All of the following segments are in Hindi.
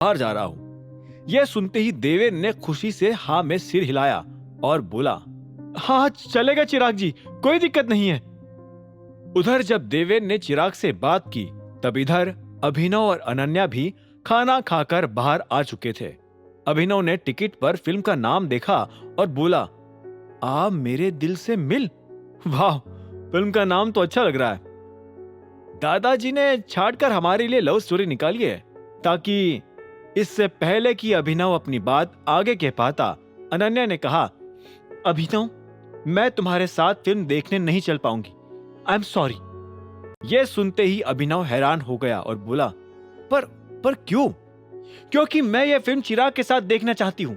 बाहर जा रहा हूँ। यह सुनते ही देवेन ने खुशी से हाँ में सिर हिलाया और बोला, हाँ चलेगा चिराग जी, कोई दिक्कत नहीं है। उधर जब देवेन ने चिराग से बात की तब इधर अभिनव और अनन्या भी खाना खाकर बाहर आ चुके थे। अभिनव ने टिकट पर फिल्म का नाम देखा और बोला, आप मेरे दिल से मिल। वाह, फिल्म का नाम तो अच्छा लग रहा है। दादाजी ने छांटकर हमारे लिए लव स्टोरी निकाली है ताकि इससे पहले कि अभिनव अपनी बात आगे कह पाता, अनन्या ने कहा, अभिनव, मैं तुम्हारे साथ फिल्म देखने नहीं चल पाऊंगी। I am sorry. यह सुनते ही अभिनव हैरान हो गया और बोला, पर क्यों? क्योंकि मैं यह फिल्म चिराग के साथ देखना चाहती हूं।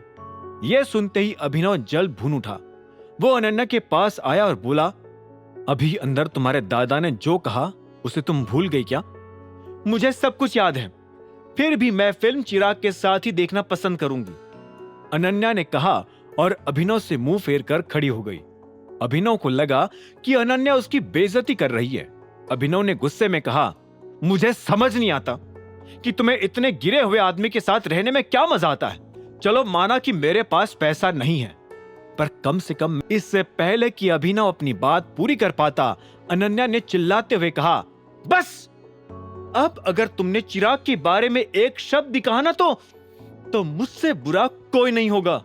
यह सुनते ही अभिनव जल भून उठा। वो अनन्या के पास आया और बोला, अभी अंदर तुम्हारे दादा ने जो कहा उसे तुम भूल गई क्या? मुझे सब कुछ याद है, फिर भी मैं फिल्म चिराग के साथ ही देखना पसंद करूंगी, अनन्या ने कहा और अभिनव से मुंह फेर कर खड़ी हो गई। अभिनव को लगा कि अनन्या उसकी बेइज्जती कर रही है। अभिनव ने गुस्से में कहा, मुझे समझ नहीं आता कि तुम्हें इतने गिरे हुए आदमी के साथ रहने में क्या मजा आता है। चलो माना कि मेरे पास पैसा नहीं है, पर कम से कम इससे पहले कि अभिनव अपनी बात पूरी कर पाता, अनन्या ने चिल्लाते हुए कहा, बस अब अगर तुमने चिराग के बारे में एक शब्द भी कहा ना तो मुझसे बुरा कोई नहीं होगा।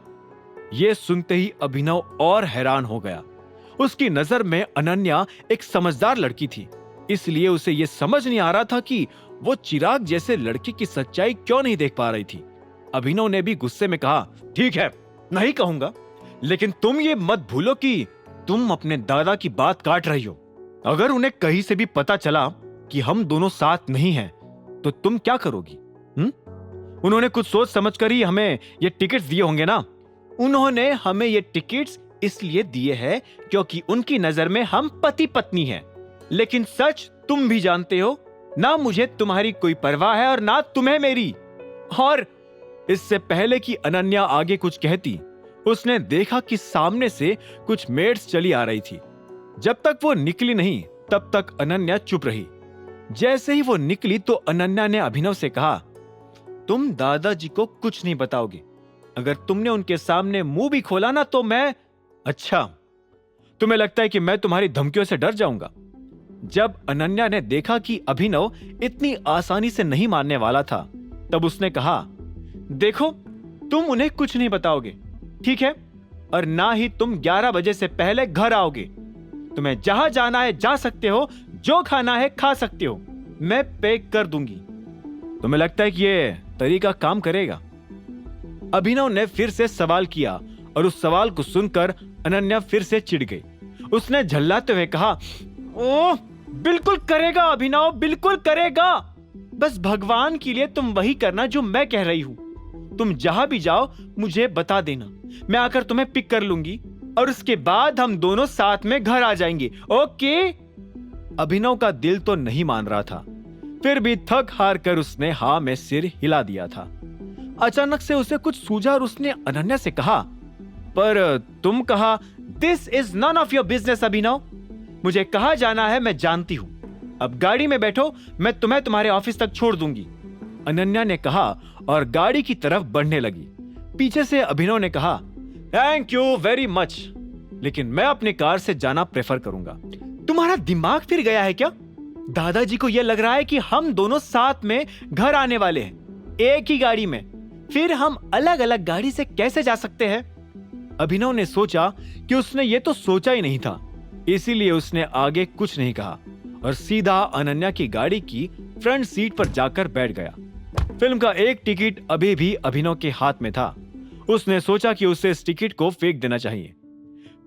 यह सुनते ही अभिनव और हैरान हो गया। उसकी नजर में अनन्या एक समझदार लड़की थी, इसलिए उसे यह समझ नहीं आ रहा था कि वो चिराग जैसे लड़के की सच्चाई क्यों नहीं देख पा रही थी। अभिनव ने भी गुस्से में कहा, ठीक है, नहीं कहूंगा, लेकिन तुम ये मत भूलो कि तुम अपने दादा की बात काट रही हो। अगर उन्हें कहीं से भी पता चला कि हम दोनों साथ नहीं हैं, तो तुम क्या करोगी? उन्होंने कुछ सोच समझकर ही हमें ये टिकट्स दिए होंगे ना। उन्होंने हमें ये टिकट्स इसलिए दिए हैं क्योंकि उनकी नजर में हम पति पत्नी हैं। लेकिन सच तुम भी जानते हो ना, मुझे तुम्हारी कोई परवाह है और ना तुम्हें मेरी। और इससे पहले कि अनन्या आगे कुछ कहती, उसने देखा कि सामने से कुछ मेड्स चली आ रही थी। जब तक वो निकली नहीं तब तक अनन्या चुप रही। जैसे ही वो निकली तो अनन्या ने अभिनव से कहा, तुम दादाजी को कुछ नहीं बताओगे। अगर तुमने उनके सामने मुंह भी खोला ना तो मैं... अच्छा, तुम्हें लगता है कि मैं तुम्हारी धमकियों से डर जाऊंगा? जब अनन्या ने देखा कि अभिनव इतनी आसानी से नहीं मानने वाला था, तब उसने कहा, देखो, तुम उन्हें कुछ नहीं बताओगे, ठीक है? और ना ही तुम 11 बजे से पहले घर आओगे। तुम्हें जहां जाना है जा सकते हो, जो खाना है खा सकते हो, मैं पैक कर दूंगी। तुम्हें लगता है कि ये तरीका काम करेगा? अभिनव ने फिर से सवाल किया और उस सवाल को सुनकर अनन्या फिर से चिढ़ गई। उसने झल्लाते हुए कहा, ओह, बिल्कुल करेगा अभिनव, बिल्कुल करेगा। बस भगवान के लिए तुम वही करना जो मैं कह रही हूं। तुम जहां भी जाओ मुझे बता देना, मैं आकर तुम्हें पिक कर लूंगी और उसके बाद हम दोनों साथ में घर आ जाएंगे, ओके? अभिनव का दिल तो नहीं मान रहा था, फिर भी थक हार कर उसने हाँ में सिर हिला दिया था। अचानक से उसे कुछ सूझा और उसने अनन्या से कहा, पर तुम कहा, this is none of your business Abhinav. मुझे कहाँ जाना है मैं जानती हूँ। अब गाड़ी में बैठो, मैं तुम्हें तुम्हारे ऑफिस तक छोड़ दूंगी, अनन्या ने कहा और गाड़ी की तरफ बढ़ने लगी। पीछे से अभिनव ने कहा, थैंक यू वेरी मच, लेकिन मैं अपनी कार से जाना प्रेफर करूंगा। तुम्हारा दिमाग फिर गया है क्या? दादाजी को यह लग रहा है कि हम दोनों साथ में घर आने वाले हैं, एक ही गाड़ी में, फिर हम अलग अलग गाड़ी से कैसे जा सकते हैं? अभिनव ने सोचा कि उसने ये तो सोचा ही नहीं था, इसीलिए उसने आगे कुछ नहीं कहा और सीधा अनन्या की गाड़ी की फ्रंट सीट पर जाकर बैठ गया। फिल्म का एक टिकट अभी भी अभिनव के हाथ में था। उसने सोचा कि उसे इस टिकट को फेंक देना चाहिए,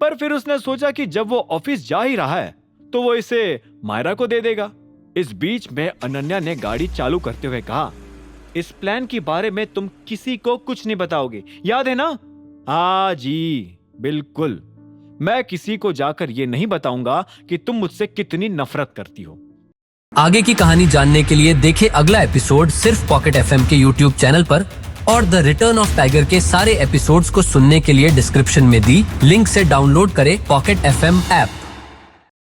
पर फिर उसने सोचा कि जब वो ऑफिस जा ही रहा है तो वो इसे मायरा को दे देगा। इस बीच में अनन्या ने गाड़ी चालू करते हुए कहा, इस प्लान के बारे में तुम किसी को कुछ नहीं बताओगे, याद है ना? हाँ जी, बिल्कुल। मैं किसी को जाकर ये नहीं बताऊंगा कि तुम मुझसे कितनी नफरत करती हो। आगे की कहानी जानने के लिए देखें अगला एपिसोड सिर्फ पॉकेट एफएम के यूट्यूब चैनल पर, और द रिटर्न ऑफ टाइगर के सारे एपिसोड्स को सुनने के लिए डिस्क्रिप्शन में दी लिंक से डाउनलोड करें पॉकेट एफएम ऐप।